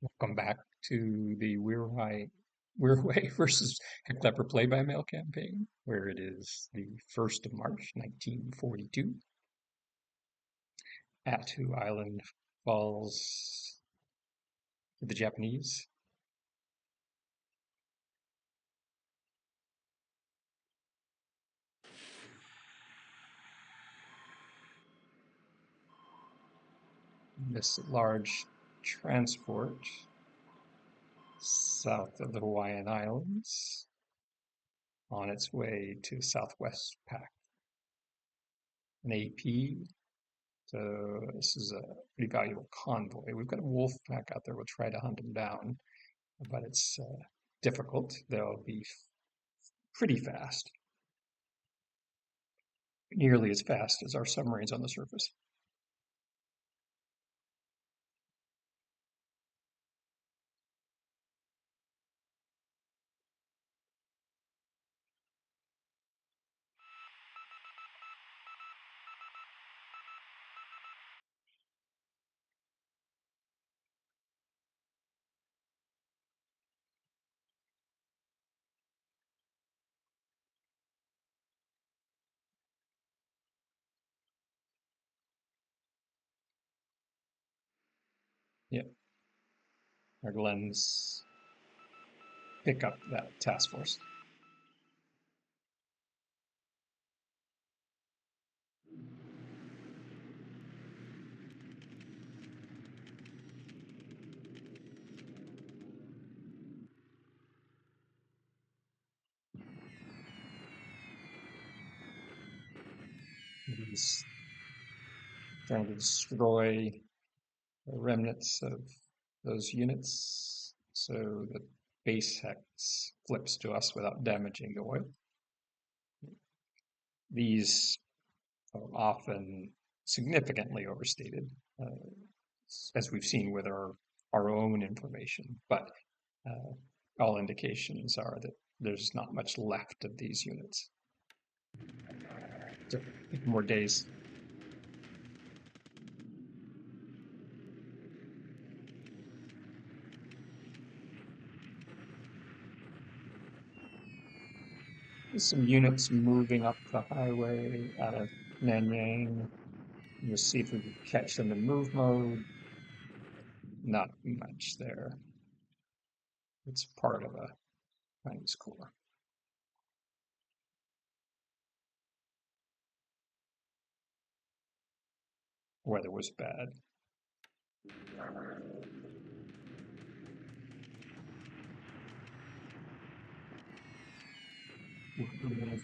Welcome back to the Wirraway versus Heclapar play-by-mail campaign, where it is the 1st of March, 1942. Attu Island falls to the Japanese. This large transport south of the Hawaiian Islands on its way to Southwest Pac, an AP. So this is a pretty valuable convoy. We've got a wolf pack out there. We'll try to hunt them down, but it's difficult. They'll be pretty fast, nearly as fast as our submarines on the surface. Yeah, our Glens pick up that task force. He's trying to destroy the remnants of those units so that base hex flips to us without damaging the oil. These are often significantly overstated, as we've seen with our own information, but all indications are that there's not much left of these units. So, more days. There's some units moving up the highway out of Nanyang. You'll see if we can catch them in move mode. Not much there. It's part of a Chinese corps. Weather was bad.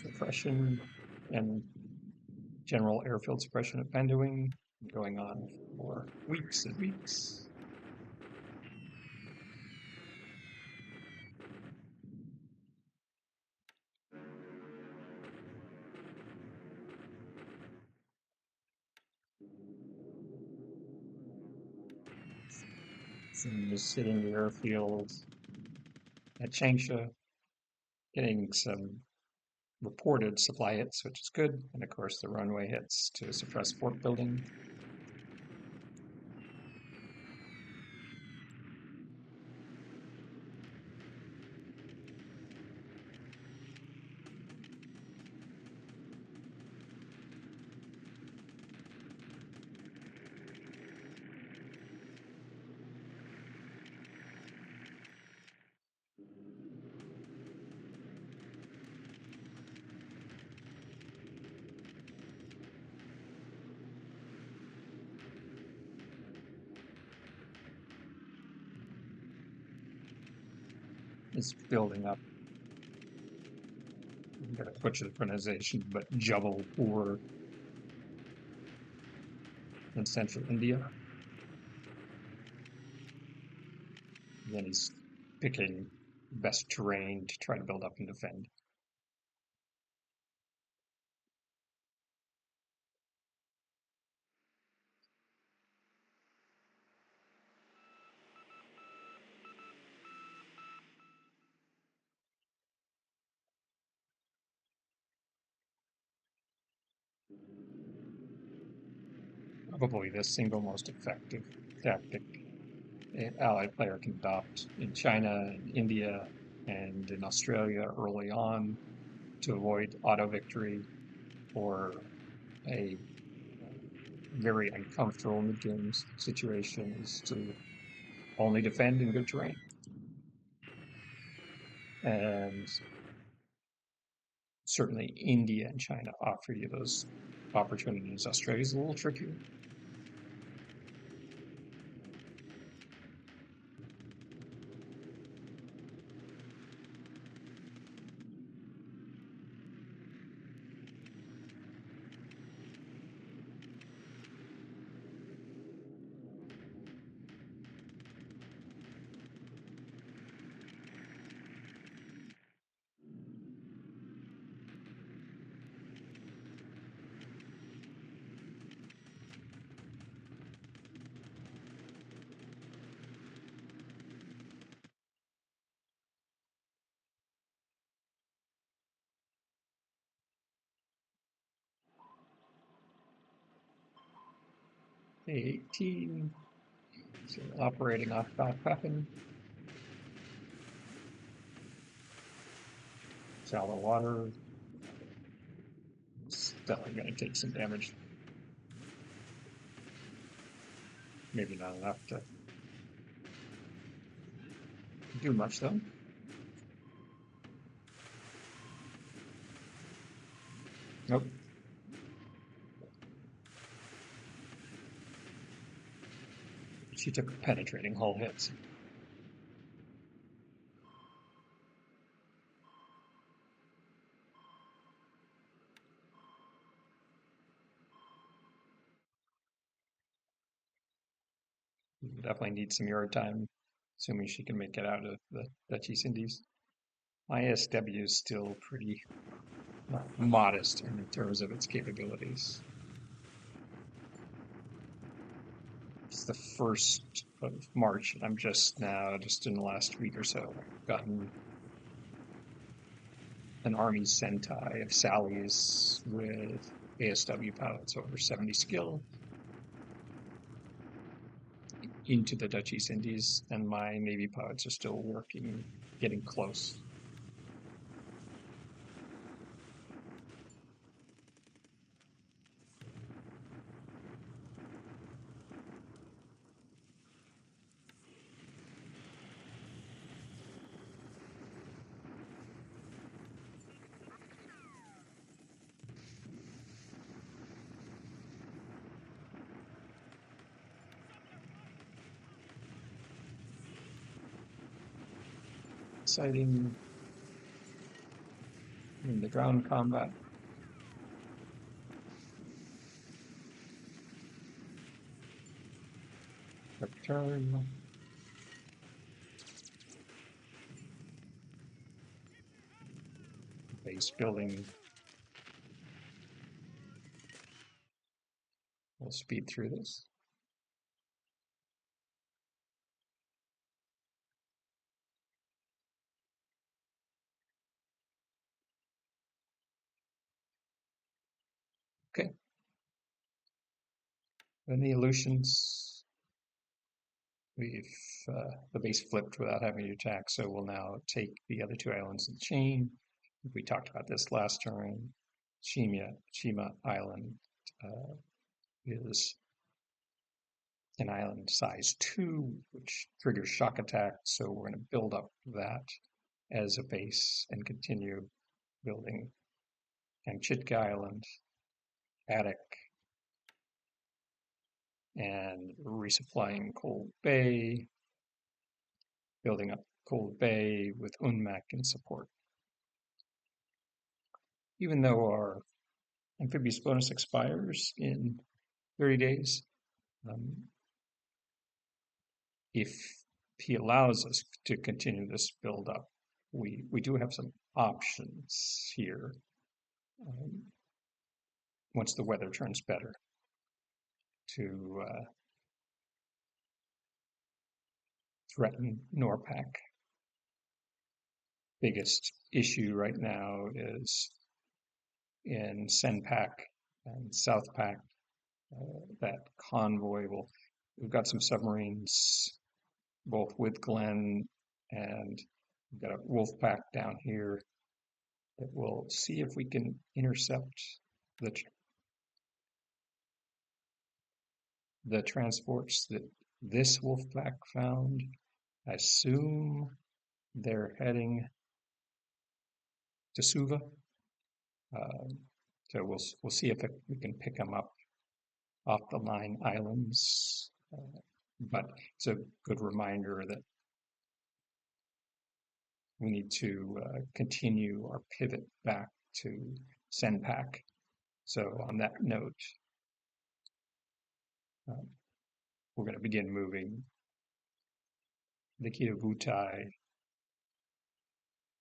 Suppression and general airfield suppression at Pandoing going on for weeks and weeks. And just sitting in the airfield at Changsha, getting some reported supply hits, which is good, and of course the runway hits to suppress fort building. It's building up. I'm going to butcher the pronunciation, but Jabalpur in central India. And then he's picking best terrain to try to build up and defend. Probably the single most effective tactic an allied player can adopt in China, in India, and in Australia early on to avoid auto victory or a very uncomfortable mid-game situation is to only defend in good terrain. And certainly India and China offer you those opportunities. Australia's a little trickier. A18, so operating off weapon, shallow water, it's definitely going to take some damage. Maybe not enough to do much though. Nope. She took penetrating hull hits. Definitely need some yard time, assuming she can make it out of the Dutch East Indies. My SW is still pretty modest in terms of its capabilities. It's the 1st of March, and I'm just in the last week or so, gotten an Army Sentai of Sallies with ASW pilots over 70 skill into the Dutch East Indies, and my Navy pilots are still working, getting close. Sighting in the ground combat. Return. Base building. We'll speed through this. Okay. Then the Aleutians, we've the base flipped without having to attack, so we'll now take the other 2 islands in the chain. We talked about this last turn. Shima Island is an island size 2, which triggers shock attack, so we're going to build up that as a base and continue building Kamchatka Island, Attic, and resupplying Cold Bay, building up Cold Bay with UNMAC in support. Even though our amphibious bonus expires in 30 days, if he allows us to continue this build up, we do have some options here once the weather turns better to threaten NORPAC. Biggest issue right now is in SENPAC and SouthPAC. That convoy we've got some submarines both with Glenn, and we've got a wolf pack down here that will see if we can intercept the the transports that this wolf pack found. I assume they're heading to Suva. Um, so we'll see if we can pick them up off the Line Islands. But it's a good reminder that we need to continue our pivot back to Senpak. So on that note, um, we're going to begin moving the Kitavutai,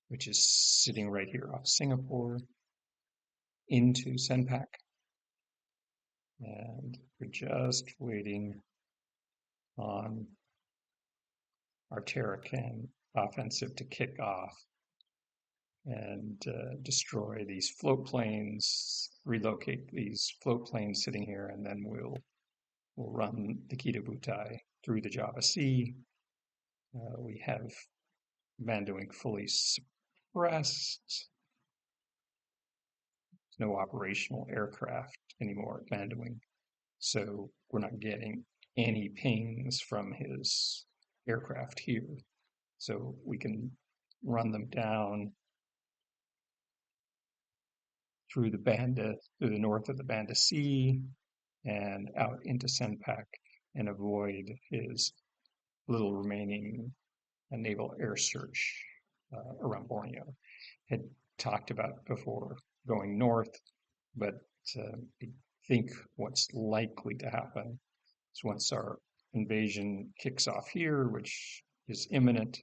which is sitting right here off Singapore, into Senpak. And we're just waiting on our Terracan offensive to kick off and destroy these float planes, relocate these float planes sitting here, and then we'll run the Kitavutai through the Java Sea. We have Mandoing fully suppressed. There's no operational aircraft anymore at Mandoing, so we're not getting any pings from his aircraft here. So we can run them down through the north of the Banda Sea and out into Senpak and avoid his little remaining naval air search around Borneo. Had talked about before going north, but I think what's likely to happen is once our invasion kicks off here, which is imminent,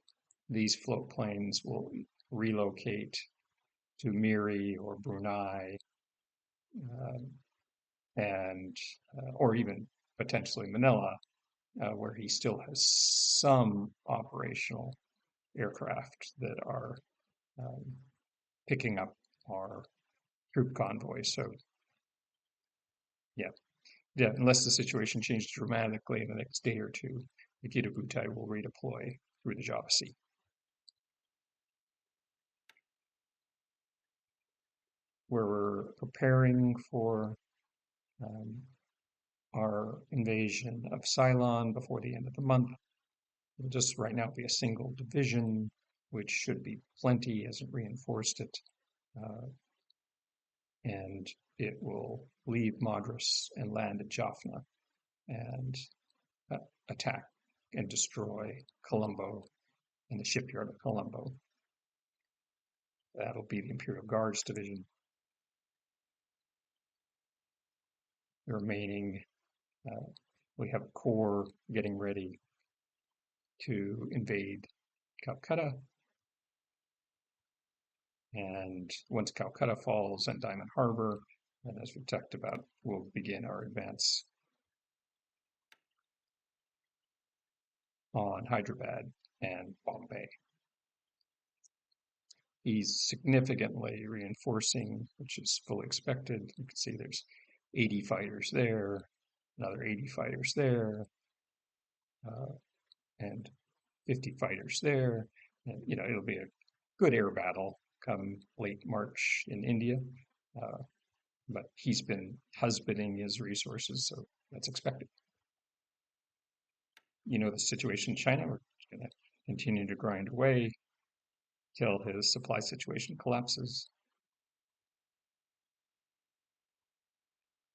these float planes will relocate to Miri or Brunei, and or even potentially Manila, where he still has some operational aircraft that are um, picking up our troop convoy. So yeah, unless the situation changes dramatically in the next day or two, the Kitavutai will redeploy through the Java Sea. We're preparing for our invasion of Ceylon before the end of the month. It'll just right now be a single division, which should be plenty, hasn't reinforced it. And it will leave Madras and land at Jaffna and attack and destroy Colombo and the shipyard of Colombo. That'll be the Imperial Guards Division. The remaining, we have a corps getting ready to invade Calcutta. And once Calcutta falls and Diamond Harbor, and as we talked about, we'll begin our advance on Hyderabad and Bombay. He's significantly reinforcing, which is fully expected. You can see there's 80 fighters there, another 80 fighters there, and 50 fighters there. And, it'll be a good air battle come late March in India. But he's been husbanding his resources, so that's expected. The situation in China, we're going to continue to grind away till his supply situation collapses.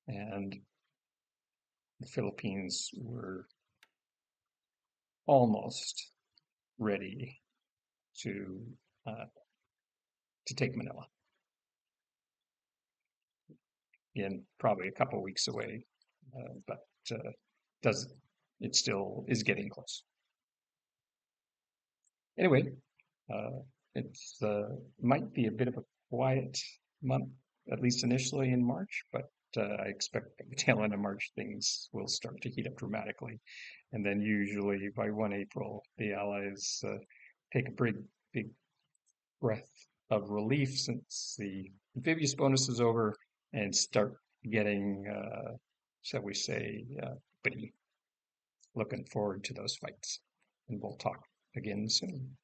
And the Philippines were almost ready to take Manila. In probably a couple of weeks away, but it still is getting close. Anyway, it might be a bit of a quiet month, at least initially in March, but I expect at the tail end of March things will start to heat up dramatically. And then usually by 1 April, the Allies take a big breath of relief since the amphibious bonus is over and start getting, shall we say, pretty looking forward to those fights. and we'll talk again soon.